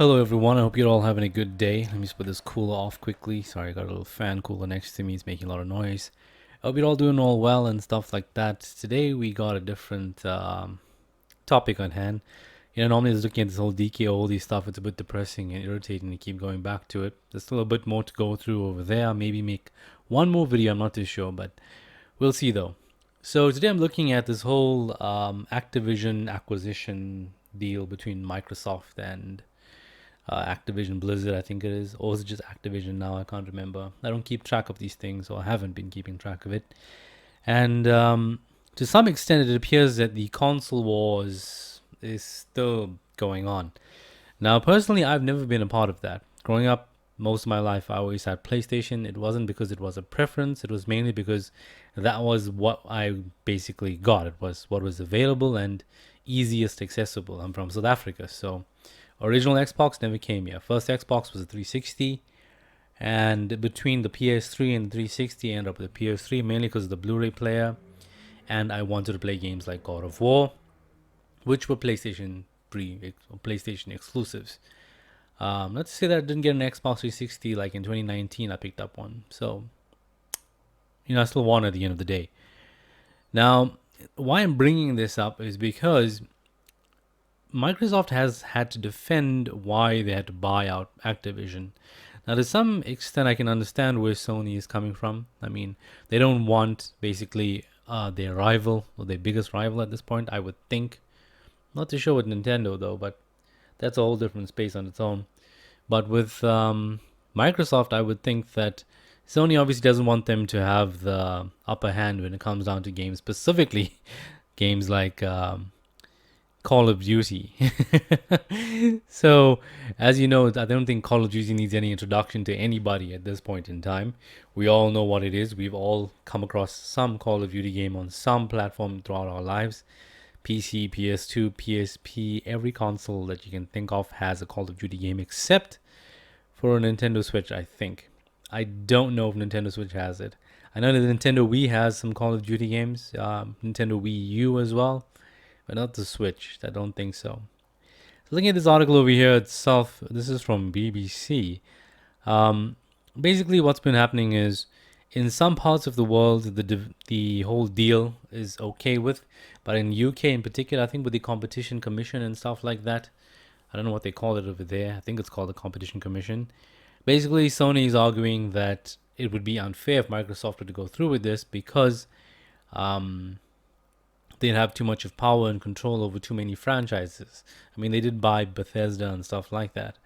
Hello everyone, I hope you're all having a good day. Let me just put this cooler off quickly. Sorry, I got a little fan cooler next to me. It's making a lot of noise. I hope you're all doing all well and stuff like that. Today we got a different topic on hand. Normally I was looking at this whole DKOLD stuff. It's a bit depressing and irritating to keep going back to it. There's still a bit more to go through over there. Maybe make one more video, I'm not too sure, but we'll see though. So today I'm looking at this whole Activision acquisition deal between Microsoft and Activision Blizzard, I think it is, or is it just Activision now? I can't remember. I don't keep track of these things, or I haven't been keeping track of it. And to some extent, it appears that the console wars is still going on. Now, personally, I've never been a part of that. Growing up, most of my life, I always had PlayStation. It wasn't because it was a preference. It was mainly because that was what I basically got. It was what was available and easiest accessible. I'm from South Africa, so original Xbox never came here. First Xbox was a 360, and between the PS3 and the 360, I ended up with the PS3 mainly because of the Blu-ray player, and I wanted to play games like God of War, which were PlayStation exclusives. Let's say that I didn't get an Xbox 360 like in 2019. I picked up one, so I still won at the end of the day. Now, why I'm bringing this up is because Microsoft has had to defend why they had to buy out Activision. Now, to some extent, I can understand where Sony is coming from. I mean, they don't want basically their rival or their biggest rival at this point, I would think. Not too sure with Nintendo, though, but that's a whole different space on its own. But with Microsoft, I would think that Sony obviously doesn't want them to have the upper hand when it comes down to games, specifically games like Call of Duty. So, as you know, I don't think Call of Duty needs any introduction to anybody at this point in time. We all know what it is. We've all come across some Call of Duty game on some platform throughout our lives. PC, PS2, PSP, every console that you can think of has a Call of Duty game except for a Nintendo Switch, I think. I don't know if Nintendo Switch has it. I know that the Nintendo Wii has some Call of Duty games, Nintendo Wii U as well, but not the Switch. I don't think so. Looking at this article over here itself, this is from BBC. Basically, what's been happening is in some parts of the world, the whole deal is okay with, but in UK in particular, I think with the Competition Commission and stuff like that, I don't know what they call it over there. I think it's called the Competition Commission. Basically, Sony is arguing that it would be unfair if Microsoft were to go through with this because they'd have too much of power and control over too many franchises. I mean, they did buy Bethesda and stuff like that.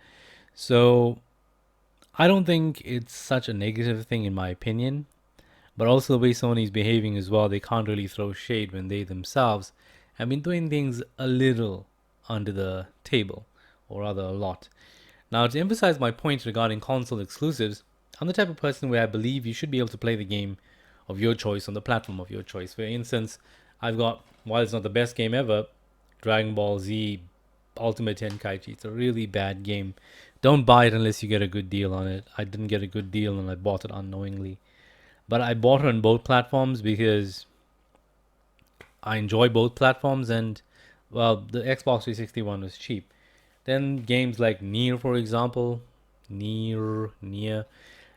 So I don't think it's such a negative thing in my opinion. But also the way Sony's behaving as well, they can't really throw shade when they themselves have been doing things a little under the table, or rather a lot. Now, to emphasize my point regarding console exclusives, I'm the type of person where I believe you should be able to play the game of your choice on the platform of your choice. For instance, I've got, while it's not the best game ever, Dragon Ball Z Ultimate Tenkaichi. It's a really bad game. Don't buy it unless you get a good deal on it. I didn't get a good deal and I bought it unknowingly. But I bought it on both platforms because I enjoy both platforms and, well, the Xbox 360 one was cheap. Then games like Nier, for example, Nier,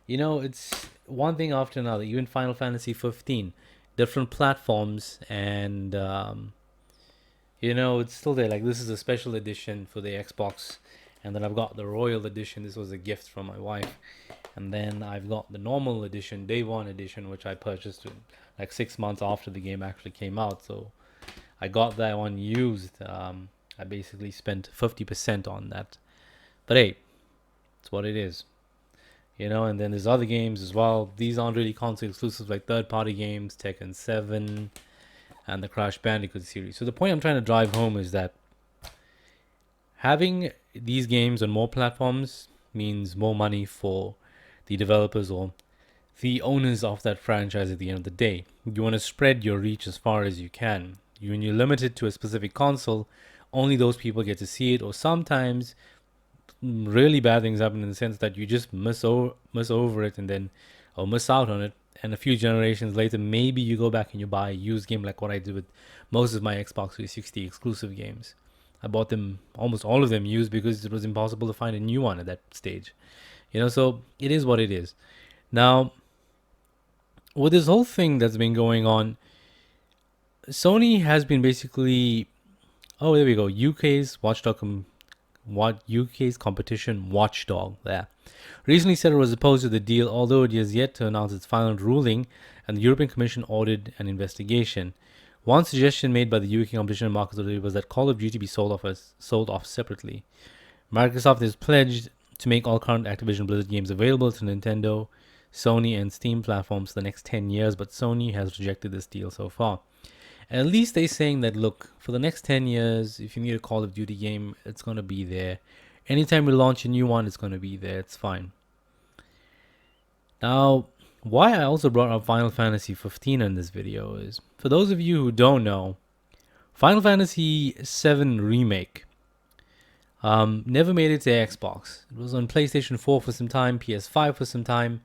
it's one thing after another. Even Final Fantasy 15, different platforms, and it's still there. Like, this is a special edition for the Xbox, and then I've got the Royal Edition. This was a gift from my wife, and then I've got the normal edition, Day One Edition, which I purchased like 6 months after the game actually came out. So I got that one used. I basically spent 50% on that. But hey, it's what it is. And then there's other games as well. These aren't really console exclusives like third-party games, Tekken 7, and the Crash Bandicoot series. So the point I'm trying to drive home is that having these games on more platforms means more money for the developers or the owners of that franchise at the end of the day. You want to spread your reach as far as you can. When you're limited to a specific console, only those people get to see it, or sometimes really bad things happen in the sense that you just miss over it and then or miss out on it, and a few generations later maybe you go back and you buy a used game like what I did with most of my Xbox 360 exclusive games. I bought them, almost all of them used, because it was impossible to find a new one at that stage. So it is what it is. Now, with this whole thing that's been going on, Sony has been basically, oh, there we go, UK's competition watchdog there. Recently said it was opposed to the deal, although it has yet to announce its final ruling, and the European Commission ordered an investigation. One suggestion made by the UK Competition and Markets Authority was that Call of Duty be sold off separately. Microsoft is pledged to make all current Activision Blizzard games available to Nintendo, Sony, and Steam platforms for the next 10 years, but Sony has rejected this deal so far. At least they're saying that, look, for the next 10 years, if you need a Call of Duty game, it's going to be there. Anytime we launch a new one, it's going to be there. It's fine. Now, why I also brought up Final Fantasy 15 in this video is, for those of you who don't know, Final Fantasy 7 Remake never made it to Xbox. It was on PlayStation 4 for some time, PS5 for some time,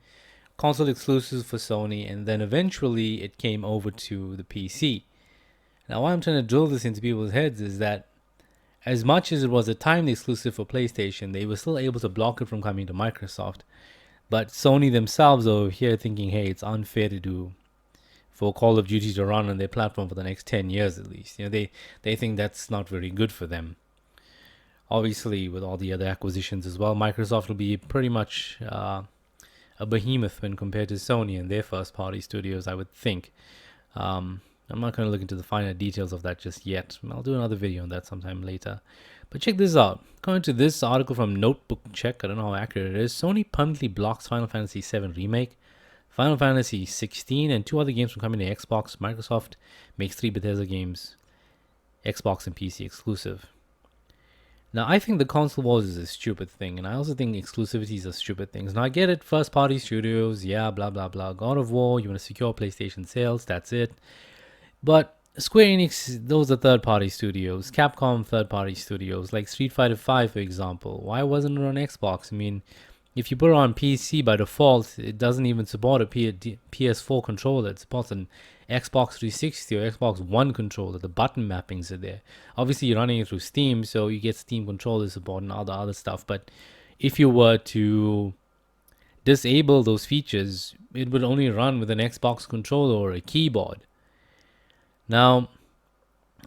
console exclusives for Sony, and then eventually it came over to the PC. Now, why I'm trying to drill this into people's heads is that as much as it was a timed exclusive for PlayStation, they were still able to block it from coming to Microsoft. But Sony themselves are here thinking, hey, it's unfair for Call of Duty to run on their platform for the next 10 years at least. They think that's not very good for them. Obviously, with all the other acquisitions as well, Microsoft will be pretty much a behemoth when compared to Sony and their first-party studios, I would think. I'm not going to look into the finer details of that just yet. I'll do another video on that sometime later. But check this out. According to this article from Notebook Check, I don't know how accurate it is, Sony permanently blocks Final Fantasy VII Remake, Final Fantasy 16, and 2 other games from coming to Xbox. Microsoft makes 3 Bethesda games, Xbox and PC exclusive. Now, I think the console wars is a stupid thing, and I also think exclusivities are stupid things. Now, I get it, first-party studios, yeah, blah, blah, blah. God of War, you want to secure PlayStation sales, that's it. But Square Enix, those are third-party studios. Capcom, third-party studios. Like Street Fighter V, for example. Why wasn't it on Xbox? I mean, if you put it on PC by default, it doesn't even support a PS4 controller. It supports an Xbox 360 or Xbox One controller. The button mappings are there. Obviously, you're running it through Steam, so you get Steam controller support and all the other stuff. But if you were to disable those features, it would only run with an Xbox controller or a keyboard. Now,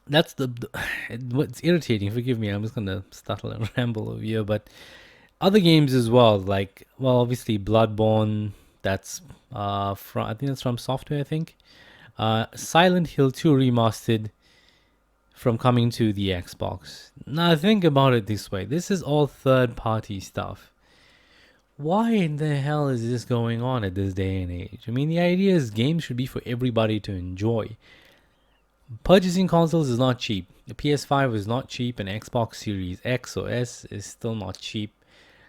that's what's irritating. Forgive me, I'm just gonna stuttle and ramble over here. But other games as well, like, well, obviously Bloodborne. That's from, I think that's from Software. I think Silent Hill 2 remastered from coming to the Xbox. Now think about it this way: this is all third-party stuff. Why in the hell is this going on at this day and age? I mean, the idea is games should be for everybody to enjoy. Purchasing consoles is not cheap. The PS5 is not cheap, and Xbox Series X or S is still not cheap.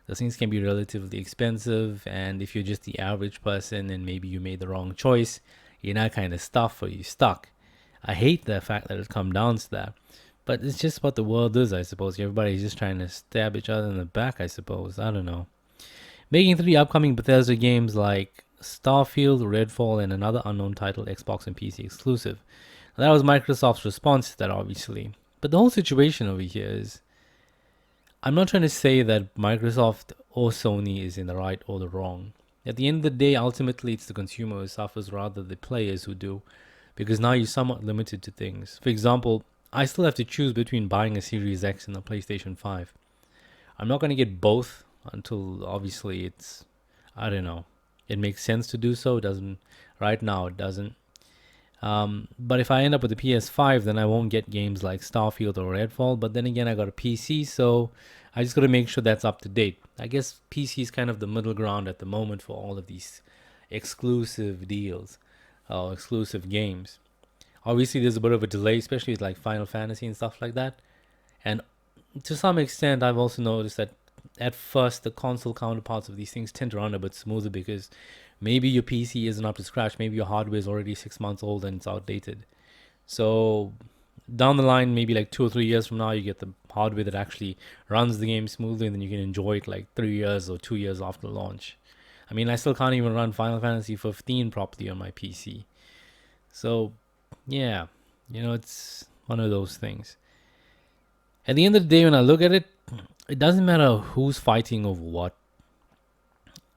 Those things can be relatively expensive, and if you're just the average person and maybe you made the wrong choice, you're not kind of stuck or you're stuck. I hate the fact that it's come down to that. But it's just what the world is, I suppose. Everybody's just trying to stab each other in the back, I suppose. I don't know. Making 3 upcoming Bethesda games like Starfield, Redfall, and another unknown title, Xbox and PC exclusive. That was Microsoft's response to that, obviously. But the whole situation over here is, I'm not trying to say that Microsoft or Sony is in the right or the wrong. At the end of the day, ultimately, it's the consumer who suffers rather than the players who do. Because now you're somewhat limited to things. For example, I still have to choose between buying a Series X and a PlayStation 5. I'm not going to get both until, obviously, it's, I don't know, it makes sense to do so. It doesn't, right now it doesn't. But if I end up with a PS5, then I won't get games like Starfield or Redfall. But then again, I got a PC, so I just got to make sure that's up to date. I guess PC is kind of the middle ground at the moment for all of these exclusive deals or exclusive games. Obviously, there's a bit of a delay, especially with like Final Fantasy and stuff like that. And to some extent, I've also noticed that at first, the console counterparts of these things tend to run a bit smoother because maybe your PC isn't up to scratch. Maybe your hardware is already 6 months old and it's outdated. So down the line, maybe like 2 or 3 years from now, you get the hardware that actually runs the game smoothly, and then you can enjoy it like 3 years or 2 years after launch. I mean, I still can't even run Final Fantasy 15 properly on my PC. So, yeah, it's one of those things. At the end of the day, when I look at it, it doesn't matter who's fighting over what.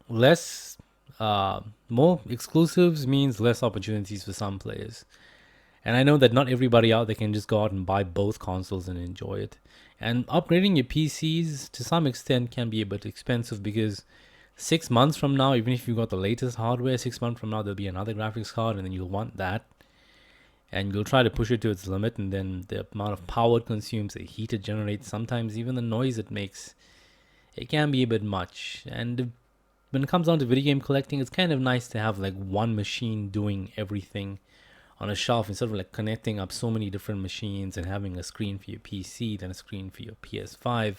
Less, more exclusives means less opportunities for some players. And I know that not everybody out there can just go out and buy both consoles and enjoy it. And upgrading your PCs to some extent can be a bit expensive because 6 months from now, even if you got the latest hardware, 6 months from now, there'll be another graphics card and then you'll want that. And you'll try to push it to its limit, and then the amount of power it consumes, the heat it generates, sometimes even the noise it makes, it can be a bit much. And when it comes down to video game collecting, it's kind of nice to have like one machine doing everything on a shelf instead of like connecting up so many different machines and having a screen for your PC, then a screen for your PS5,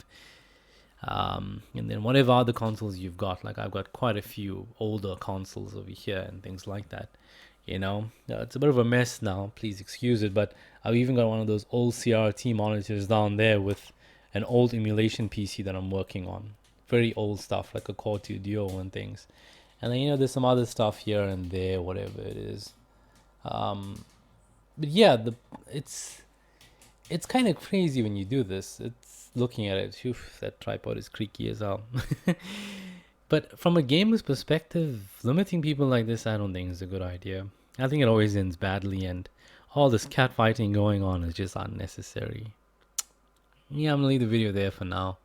and then whatever other consoles you've got. Like I've got quite a few older consoles over here and things like that. It's a bit of a mess now. Please excuse it, but I've even got one of those old CRT monitors down there with an old emulation PC that I'm working on. Very old stuff like a Core 2 Duo and things. And then there's some other stuff here and there, whatever it is. But yeah, it's kind of crazy when you do this. It's looking at it. Oof, that tripod is creaky as hell. But from a gamer's perspective, limiting people like this, I don't think is a good idea. I think it always ends badly, and all this catfighting going on is just unnecessary. Yeah, I'm gonna leave the video there for now.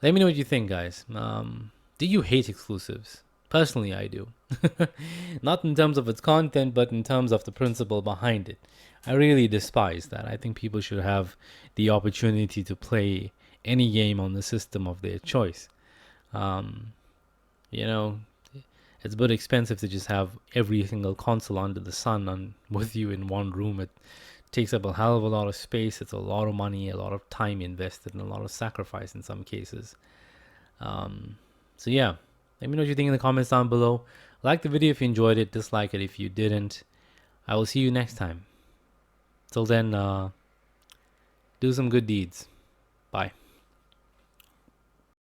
Let me know what you think, guys. Do you hate exclusives? Personally, I do. Not in terms of its content, but in terms of the principle behind it. I really despise that. I think people should have the opportunity to play any game on the system of their choice. You know, it's a bit expensive to just have every single console under the sun with you in one room. It takes up a hell of a lot of space. It's a lot of money, a lot of time invested, and a lot of sacrifice in some cases. So yeah, let me know what you think in the comments down below. Like the video if you enjoyed it, dislike it if you didn't. I will see you next time. Till then, do some good deeds. Bye.